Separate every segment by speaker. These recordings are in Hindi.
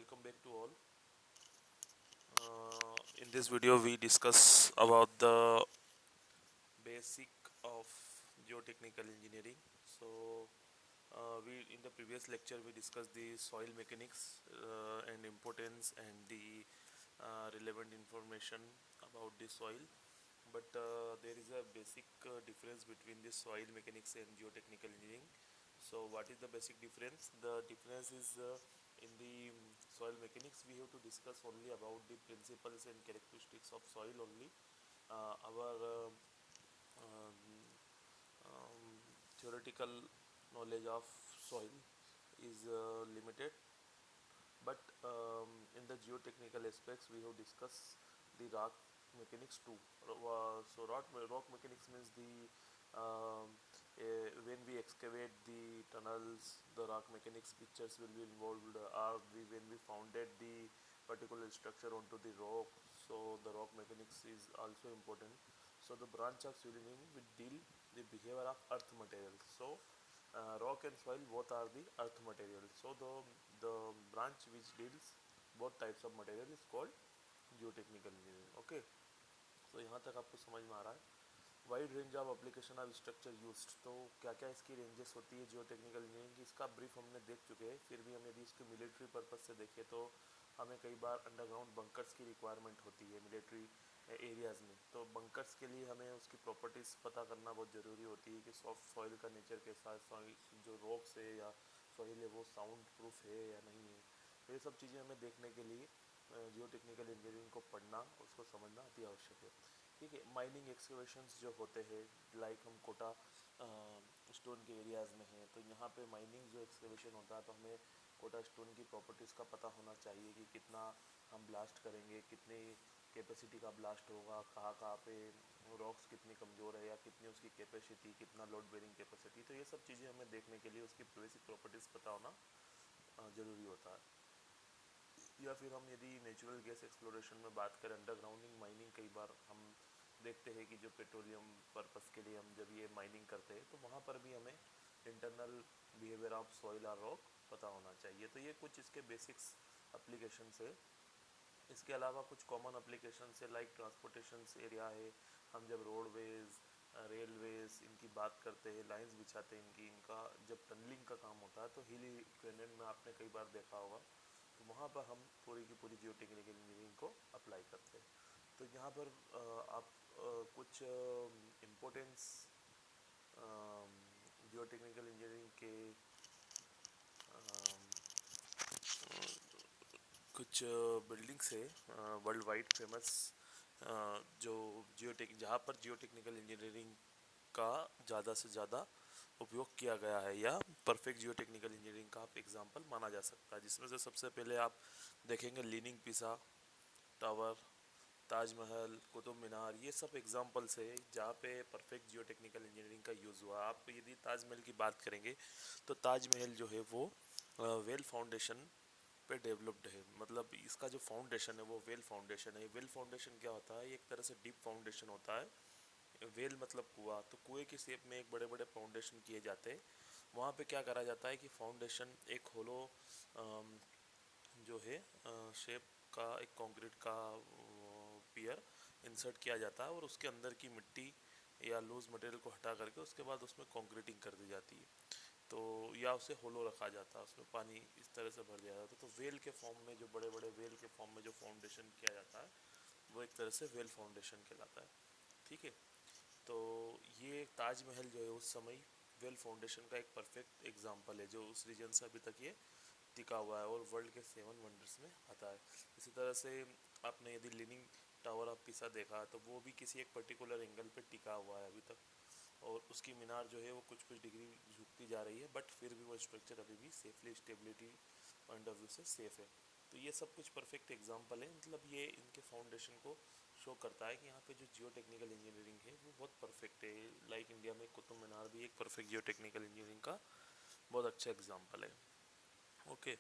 Speaker 1: welcome back to all. In this video, we discuss about the basic of geotechnical engineering. We in the previous lecture we discussed the soil mechanics and importance and the relevant information about the soil. But there is a basic difference between the soil mechanics and geotechnical engineering. So what is the basic difference? The difference is in the soil mechanics we have to discuss only about the principles and characteristics of soil only. Our um, um, theoretical knowledge of soil is limited, but in the geotechnical aspects we have discussed the rock mechanics too. So rock mechanics means the when we excavate the tunnels, the rock mechanics pictures will be involved, or when we founded the particular structure onto the rock, so the rock mechanics is also important. So the branch of civil engineering will deal the behavior of earth materials. So rock and soil both are the earth materials. So the branch which deals both types of material is called geotechnical engineering. Okay, so यहाँ तक आपको समझ में आ रहा है. Wide range of application of structure used. तो क्या क्या इसकी रेंजेस होती है जियो टेक्निकल इंजीनियरिंग की, इसका ब्रीफ हमने देख चुके हैं. फिर भी हम यदि इसके मिलिट्री पर्पस से देखें तो हमें कई बार अंडरग्राउंड बंकर्स की रिक्वायरमेंट होती है मिलिट्री एरियाज़ में. तो बंकर्स के लिए हमें उसकी प्रॉपर्टीज़ पता करना बहुत ज़रूरी होती है कि सॉफ्ट सॉइल का नेचर कैसा है, सॉइल जो रॉक्स है या सॉइल है वो साउंड प्रूफ है या नहीं है. तो ये सब चीज़ें हमें देखने के लिए जियो टेक्निकल इंजीनियरिंग को पढ़ना, उसको समझना अति आवश्यक है. ठीक है. माइनिंग एक्सकेवेशंस जो होते हैं, लाइक हम कोटा स्टोन के एरियाज़ में हैं, तो यहाँ पे माइनिंग जो एक्सकेवेशन होता है तो हमें कोटा स्टोन की प्रॉपर्टीज़ का पता होना चाहिए कि कितना हम ब्लास्ट करेंगे, कितनी कैपेसिटी का ब्लास्ट होगा, कहाँ कहाँ पे रॉक्स कितनी कमज़ोर है या कितनी उसकी कैपेसिटी, कितना लोड बेरिंग कैपेसिटी. तो ये सब चीज़ें हमें देखने के लिए उसकी बेसिक प्रॉपर्टीज़ पता होना ज़रूरी होता है. या फिर हम यदि नेचुरल गैस एक्सप्लोरेशन में बात करें, अंडरग्राउंडिंग माइनिंग, कई बार हम देखते हैं कि जो पेट्रोलियम पर्पस के लिए हम जब ये माइनिंग करते हैं तो वहाँ पर भी हमें इंटरनल बिहेवियर ऑफ सॉइल और रॉक पता होना चाहिए. तो ये कुछ इसके बेसिक्स एप्लीकेशन है. इसके अलावा कुछ कॉमन एप्लीकेशन है लाइक ट्रांसपोर्टेशन एरिया है. हम जब रोडवेज, रेलवेज इनकी बात करते हैं, लाइंस बिछाते हैं इनका जब टनलिंग का काम होता है तो हिल ग्रेनेड में आपने कई बार देखा होगा, तो वहाँ पर हम पूरी की पूरी जियो टेक्निकल इंजीनियरिंग को अप्लाई करते हैं. तो यहाँ पर आप कुछ इम्पोर्टेंस जियो टेक्निकल इंजीनियरिंग के कुछ बिल्डिंग्स है वर्ल्ड वाइड फेमस, जो जहाँ पर जियो टेक्निकल इंजीनियरिंग का ज़्यादा से ज़्यादा उपयोग किया गया है या परफेक्ट जियो टेक्निकल इंजीनियरिंग का आप एग्जांपल माना जा सकता है. जिसमें से सबसे पहले आप देखेंगे लीनिंग पिसा टावर, ताजमहल, कुतुब मीनार, ये सब एग्जांपल्स है जहाँ पे परफेक्ट जियो टेक्निकल इंजीनियरिंग का यूज़ हुआ. आप यदि ताजमहल की बात करेंगे तो ताजमहल जो है वो वेल फाउंडेशन पे डेवलप्ड है. मतलब इसका जो फाउंडेशन है वो वेल फाउंडेशन है. वेल फाउंडेशन क्या होता है? एक तरह से डीप फाउंडेशन होता है. वेल मतलब कुआं, तो कुएं की शेप में एक बड़े बड़े फाउंडेशन किए जाते हैं. वहाँ पे क्या करा जाता है कि फाउंडेशन एक होलो जो है शेप का एक कंक्रीट का पियर इंसर्ट किया जाता है और उसके अंदर की मिट्टी या लूज मटेरियल को हटा करके उसके बाद उसमें कंक्रीटिंग कर दी जाती है. तो या उसे होलो रखा जाता है, उसमें पानी इस तरह से भर दिया जाता है. तो वेल के फॉर्म में जो बड़े बड़े वेल के फॉर्म में जो फाउंडेशन किया जाता है वो एक तरह से वेल फाउंडेशन कहलाता है. ठीक है. तो ये ताजमहल जो है उस समय वेल फाउंडेशन का एक परफेक्ट एग्जांपल है जो उस रीजन से अभी तक ये टिका हुआ है और वर्ल्ड के 7 वंडर्स में आता है. इसी तरह से आपने यदि लीनिंग टावर ऑफ पिसा देखा तो वो भी किसी एक पर्टिकुलर एंगल पे टिका हुआ है अभी तक, और उसकी मीनार जो है वो कुछ कुछ डिग्री झुकती जा रही है, बट फिर भी वो स्ट्रक्चर अभी भी safely stability point of view से सेफ है. तो ये सब कुछ परफेक्ट एग्जांपल है. मतलब ये इनके फाउंडेशन को शो करता है कि यहाँ पे जो जियो टेक्निकल इंजीनियरिंग है वो बहुत परफेक्ट है. लाइक इंडिया में कुतुब मीनार भी एक परफेक्ट जियो टेक्निकल इंजीनियरिंग का बहुत अच्छा एग्जाम्पल है. ओके.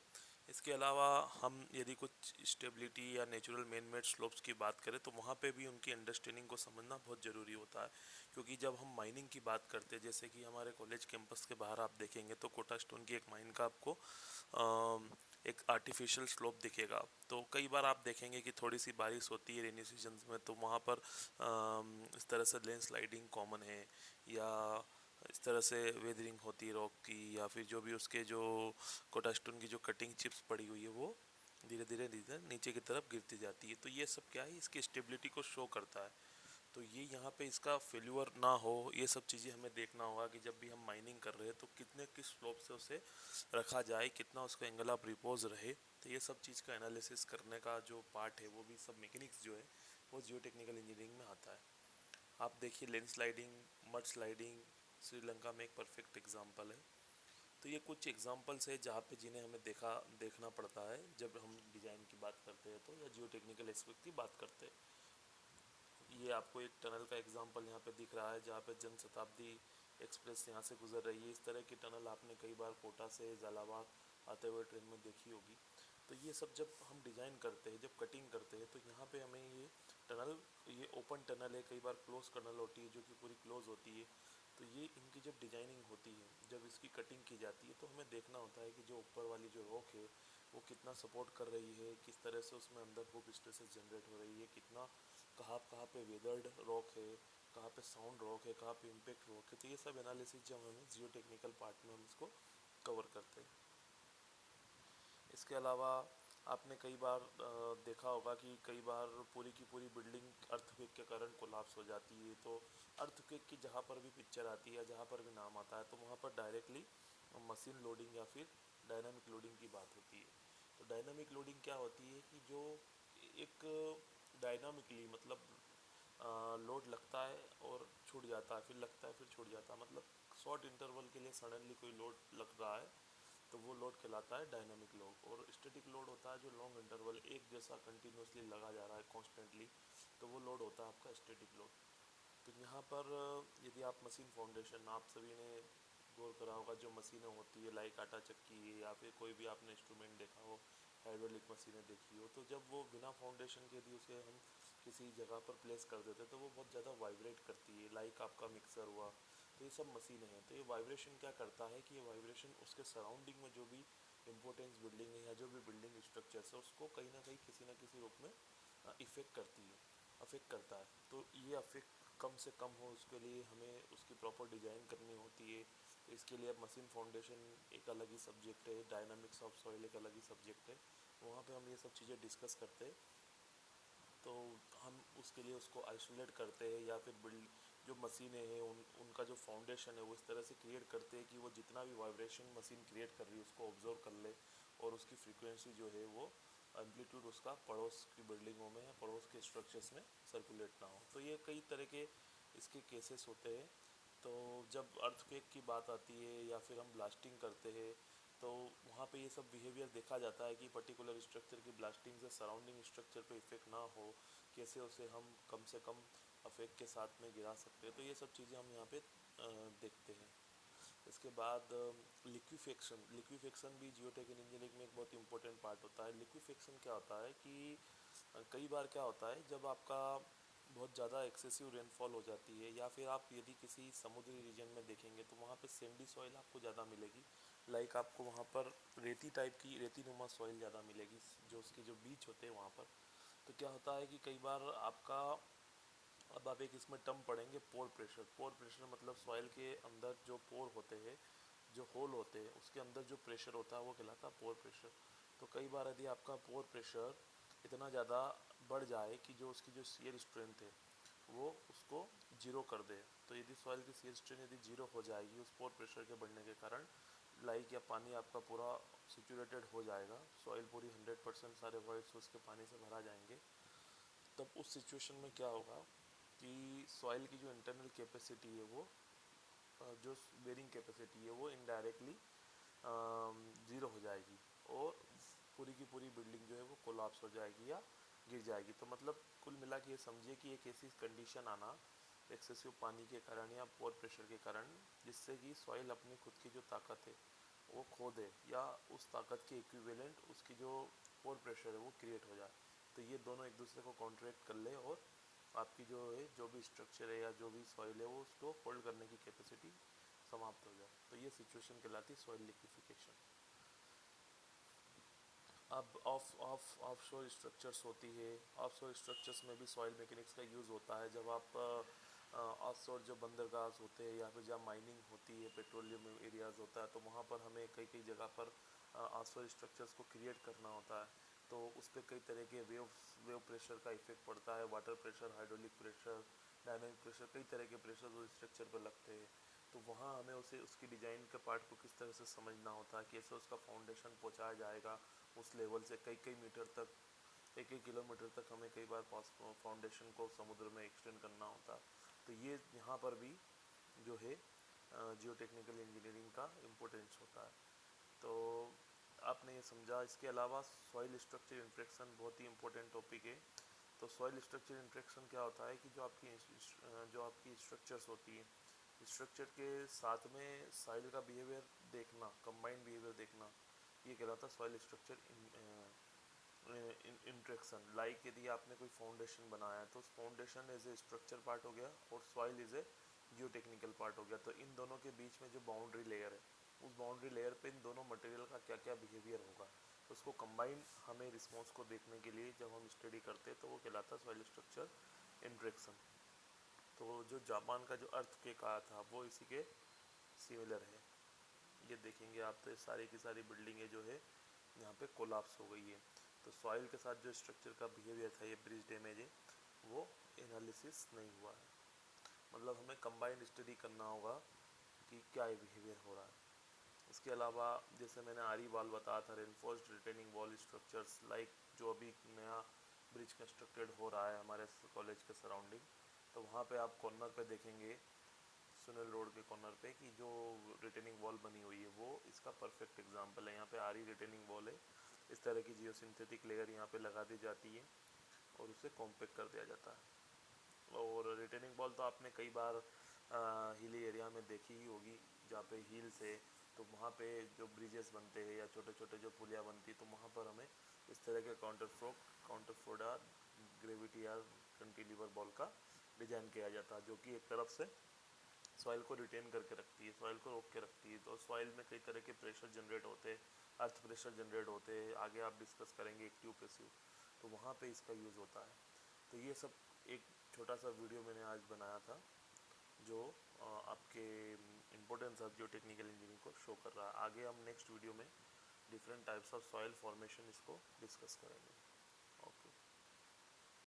Speaker 1: इसके अलावा हम यदि कुछ स्टेबिलिटी या नेचुरल मैन मेड स्लोप्स की बात करें तो वहाँ पे भी उनकी अंडरस्टैंडिंग को समझना बहुत ज़रूरी होता है. क्योंकि जब हम माइनिंग की बात करते हैं, जैसे कि हमारे कॉलेज कैंपस के बाहर आप देखेंगे तो कोटा स्टोन की एक माइन का आपको एक आर्टिफिशियल स्लोप दिखेगा। तो कई बार आप देखेंगे कि थोड़ी सी बारिश होती है रेनी सीजन में, तो वहाँ पर इस तरह से लैंड स्लाइडिंग कॉमन है, या इस तरह से वेदरिंग होती है रॉक की, या फिर जो भी उसके जो कोटास्टोन की जो कटिंग चिप्स पड़ी हुई है वो धीरे धीरे धीरे नीचे की तरफ गिरती जाती है। तो ये सब क्या है, इसकी स्टेबिलिटी को शो करता है। तो ये यहाँ पे इसका फेल्यूर ना हो, ये सब चीज़ें हमें देखना होगा कि जब भी हम माइनिंग कर रहे हैं तो कितने किस स्लोप से उसे रखा जाए, कितना उसका एंगल ऑफ रिपोज रहे। तो ये सब चीज़ का एनालिसिस करने का जो पार्ट है वो भी सब मैकेनिक्स जो है वो जियो टेक्निकल इंजीनियरिंग में आता है। आप देखिए land sliding, mud sliding Sri Lanka में एक परफेक्ट एग्जांपल है। तो ये कुछ एग्जांपल्स है जहाँ पे जिन्हें हमें देखना पड़ता है जब हम डिज़ाइन की बात करते हैं तो, या जियो टेक्निकल एस्पेक्ट की बात करते हैं। ये आपको एक टनल का एग्जांपल यहाँ पे दिख रहा है जहाँ पे जन शताब्दी एक्सप्रेस यहाँ से गुजर रही है। इस तरह की टनल आपने कई बार कोटा से झालावाड़ आते हुए ट्रेन में देखी होगी। तो ये सब जब हम डिज़ाइन करते हैं, जब कटिंग करते हैं, तो यहाँ पे हमें ये टनल, ये ओपन टनल है, कई बार क्लोज टनल होती है जो कि पूरी क्लोज होती है। तो ये इनकी जब डिजाइनिंग होती है, जब इसकी कटिंग की जाती है, तो हमें देखना होता है कि जो ऊपर वाली जो रॉक है वो कितना सपोर्ट कर रही है, किस तरह से उसमें अंदर हुक स्ट्रेसेस जनरेट हो रही है, कितना कहाँ पे वेदर्ड रॉक है, कहाँ पे साउंड रॉक है, कहाँ पे इम्पेक्ट रॉक है। तो ये सब एनालिसिस जब हमें जियो टेक्निकल पार्ट में हम इसको कवर करते हैं। इसके अलावा आपने कई बार देखा होगा कि कई बार पूरी की पूरी बिल्डिंग अर्थक्वेक के कारण कोलाप्स हो जाती है। तो अर्थक्वेक की जहाँ पर भी पिक्चर आती है, जहाँ पर भी नाम आता है, तो वहाँ पर डायरेक्टली मशीन लोडिंग या फिर डायनामिक लोडिंग की बात होती है। तो डायनामिक लोडिंग क्या होती है कि जो एक डायनामिकली मतलब लोड लगता है और छूट जाता है, फिर लगता है फिर छूट जाता है, मतलब शॉर्ट इंटरवल के लिए सडनली कोई लोड लग रहा है तो वो लोड कहलाता है डायनामिक लोड। और स्टैटिक लोड होता है जो लॉन्ग इंटरवल एक जैसा कंटिन्यूसली लगा जा रहा है कॉन्स्टेंटली, तो वो लोड होता है आपका स्टैटिक लोड। तो यहाँ पर यदि आप मशीन फाउंडेशन, आप सभी ने गौर करा होगा जो मशीनें होती है लाइक आटा चक्की या फिर कोई भी आपने इंस्ट्रूमेंट देखा हो, हाइड्रोलिक मशीनें देखी हो, तो जब वो बिना फाउंडेशन के यदि उसे हम किसी जगह पर प्लेस कर देते तो वो बहुत ज़्यादा वाइब्रेट करती है, लाइक आपका मिक्सर हुआ। तो ये सब मशीनें हैं। तो ये वाइब्रेशन क्या करता है कि ये वाइब्रेशन उसके सराउंडिंग में जो भी इम्पोर्टेंस बिल्डिंग है या जो भी बिल्डिंग स्ट्रक्चर्स है उसको कहीं ना कहीं किसी ना किसी रूप में इफ़ेक्ट करती है, अफेक्ट करता है। तो ये अफेक्ट कम से कम हो उसके लिए हमें उसकी प्रॉपर डिज़ाइन करनी होती है। तो इसके लिए अब मशीन फाउंडेशन एक अलग ही सब्जेक्ट है, डायनामिक्स ऑफ सॉइल एक अलग ही सब्जेक्ट है, वहाँ पे हम ये सब चीज़ें डिस्कस करते हैं। तो हम उसके लिए उसको आइसोलेट करते हैं या फिर बिल्ड जो मशीनें हैं उनका जो फाउंडेशन है वो इस तरह से क्रिएट करते हैं कि वो जितना भी वाइब्रेशन मशीन क्रिएट कर रही है उसको ऑब्जर्व कर ले, और उसकी फ्रीक्वेंसी जो है वो एम्पलीट्यूड उसका पड़ोस की बिल्डिंगों में या पड़ोस के स्ट्रक्चर्स में सर्कुलेट ना हो। तो ये कई तरह के इसके केसेस होते हैं। तो जब अर्थक्वेक की बात आती है या फिर हम ब्लास्टिंग करते हैं तो वहाँ पे ये सब बिहेवियर देखा जाता है कि पर्टिकुलर स्ट्रक्चर की ब्लास्टिंग से सराउंडिंग स्ट्रक्चर पे इफेक्ट ना हो, कैसे उसे हम कम से कम अफेक्ट के साथ में गिरा सकते हैं। तो ये सब चीज़ें हम यहाँ पे देखते हैं। इसके बाद लिक्विफेक्शन, लिक्विफेक्शन भी जियोटेक इंजीनियरिंग में एक बहुत इंपॉर्टेंट पार्ट होता है। लिक्विफेक्शन क्या होता है कि कई बार क्या होता है जब आपका बहुत ज़्यादा एक्सेसिव रेनफॉल हो जाती है, या फिर आप यदि किसी समुद्री रीजन में देखेंगे तो वहाँ पे सैंडी सॉइल आपको ज़्यादा मिलेगी, लाइक आपको वहाँ पर रेती टाइप की रेती नुमा सॉइल ज़्यादा मिलेगी जो उसके जो बीच होते हैं वहाँ पर। तो क्या होता है कि कई बार आपका, अब आप एक इसमें टर्म पढ़ेंगे पोर प्रेशर। पोर प्रेशर मतलब सॉइल के अंदर जो पोर होते हैं, जो होल होते हैं, उसके अंदर जो प्रेशर होता है वो कहलाता है पोर प्रेशर। तो कई बार यदि आपका पोर प्रेशर इतना ज़्यादा बढ़ जाए कि जो उसकी जो शियर स्ट्रेंथ है वो उसको जीरो कर दे, तो यदि सॉइल की शियर स्ट्रेंथ यदि जीरो हो जाएगी उस पोर प्रेशर के बढ़ने के कारण, लाइक या पानी आपका पूरा सिचुरेटेड हो जाएगा, सॉइल पूरी 100% सारे वॉइड्स उसके पानी से भरा जाएंगे। तब उस सिचुएशन में क्या होगा कि सॉइल की जो इंटरनल कैपेसिटी है वो जो बेरिंग कैपेसिटी है वो इनडायरेक्टली ज़ीरो हो जाएगी, और पूरी की पूरी बिल्डिंग जो है वो कोलाप्स हो जाएगी या गिर जाएगी। तो मतलब कुल मिला के ये समझिए कि एक ऐसी कंडीशन आना एक्सेसिव पानी के कारण या पोर प्रेशर के कारण जिससे कि सॉइल अपनी खुद की जो ताकत है वो खो दे, या उस ताकत के इक्विवेलेंट उसकी जो पोर प्रेशर है वो क्रिएट हो जाए। तो ये दोनों एक दूसरे को कॉन्ट्रैक्ट कर ले और आपकी जो है जो भी स्ट्रक्चर है या जो भी सॉइल है वो उसको होल्ड करने की कैपेसिटी समाप्त हो जाए। तो ये सिचुएशन कहलाती है सॉइल लिक्विफिकेशन। अब ऑफशोर स्ट्रक्चर्स होती है। ऑफशोर स्ट्रक्चर्स में भी सॉइल मैकेनिक्स का यूज़ होता है। जब आप ऑफशोर जो बंदरगाह होते हैं या फिर जहाँ माइनिंग होती है, पेट्रोलियम एरियाज़ होता है, तो वहाँ पर हमें कई कई जगह पर ऑफशोर स्ट्रक्चर्स को क्रिएट करना होता है। तो उस पर कई तरह के वेव प्रेशर का इफेक्ट पड़ता है, water pressure, hydraulic pressure, dynamic pressure, कई तरह के प्रेशर उस स्ट्रक्चर पर लगते हैं। तो वहाँ हमें उसे उसकी डिज़ाइन के पार्ट को किस तरह से समझना होता है, कैसे उसका फाउंडेशन पहुँचाया जाएगा उस लेवल से कई कई मीटर तक, एक एक किलोमीटर तक हमें कई बार फाउंडेशन को समुद्र में एक्सटेंड करना होता है। तो ये यहाँ पर भी जो है जियो टेक्निकल इंजीनियरिंग का इम्पोर्टेंस होता है। तो आपने ये समझा। इसके अलावा सॉइल स्ट्रक्चर इंट्रैक्शन बहुत ही इम्पोर्टेंट टॉपिक है। तो सॉइल स्ट्रक्चर इंट्रैक्शन क्या होता है कि जो आपकी स्ट्रक्चर्स होती है, स्ट्रक्चर के साथ में सॉइल का बिहेवियर देखना, कंबाइंड बिहेवियर देखना, ये कहलाता है सॉइल स्ट्रक्चर इंट्रैक्शन। लाइक यदि आपने कोई फाउंडेशन बनाया है तो उस foundation as a structure part हो गया और soil is a geotechnical part हो गया। तो इन दोनों के बीच में जो बाउंड्री लेयर है, उस बाउंड्री लेयर पे इन दोनों मटेरियल का क्या क्या बिहेवियर होगा, तो उसको कंबाइन हमें रिस्पॉन्स को देखने के लिए जब हम स्टडी करते हैं तो वो कहलाता है सॉइल स्ट्रक्चर इंट्रैक्शन। तो जो जापान का जो अर्थ के कहा था वो इसी के सिमिलर है। ये देखेंगे आप तो सारी की सारी बिल्डिंगें जो है यहाँ पे कोलाप्स हो गई है। तो सॉइल के साथ जो स्ट्रक्चर का बिहेवियर था, ये ब्रिज डैमेज है, वो एनालिसिस नहीं हुआ है। मतलब हमें कंबाइंड स्टडी करना होगा कि क्या ये बिहेवियर हो रहा है। इसके अलावा जैसे मैंने आरी वॉल बताया था, reinforced retaining wall structures, like जो अभी नया ब्रिज कंस्ट्रक्टेड हो रहा है हमारे कॉलेज के सराउंडिंग, तो वहाँ पे आप कॉर्नर पे देखेंगे, सुनील रोड के कॉर्नर पे, कि जो रिटेनिंग वॉल बनी हुई है वो इसका परफेक्ट एग्जांपल है। यहाँ पे आरी रिटेनिंग वॉल है, इस तरह की जियो सिंथेटिक लेयर यहाँ पे लगा दी जाती है और उसे कॉम्पैक्ट कर दिया जाता है। और रिटेनिंग वॉल तो आपने कई बार हिली एरिया में देखी ही होगी, जहाँ पे हिल्स है, तो वहाँ पे जो ब्रिजेस बनते हैं या छोटे छोटे जो पुलिया बनती है, तो वहाँ पर हमें इस तरह के काउंटरफोर्डा ग्रेविटी या कैंटिलीवर बॉल का डिजाइन किया जाता है, जो कि एक तरफ से सॉइल को रिटेन करके रखती है, सॉइल को रोक के रखती है। तो सॉइल में कई तरह के प्रेशर जनरेट होते हैं, अर्थ प्रेशर जनरेट होते हैं, आगे आप डिस्कस करेंगे एक्टिव पैसिव, तो वहाँ पे इसका यूज़ होता है। तो ये सब एक छोटा सा वीडियो मैंने आज बनाया था जो आपके importance of Jio technical engineering को शो कर रहा है। आगे हम नेक्स्ट वीडियो में different types of soil formation इसको डिस्कस करेंगे।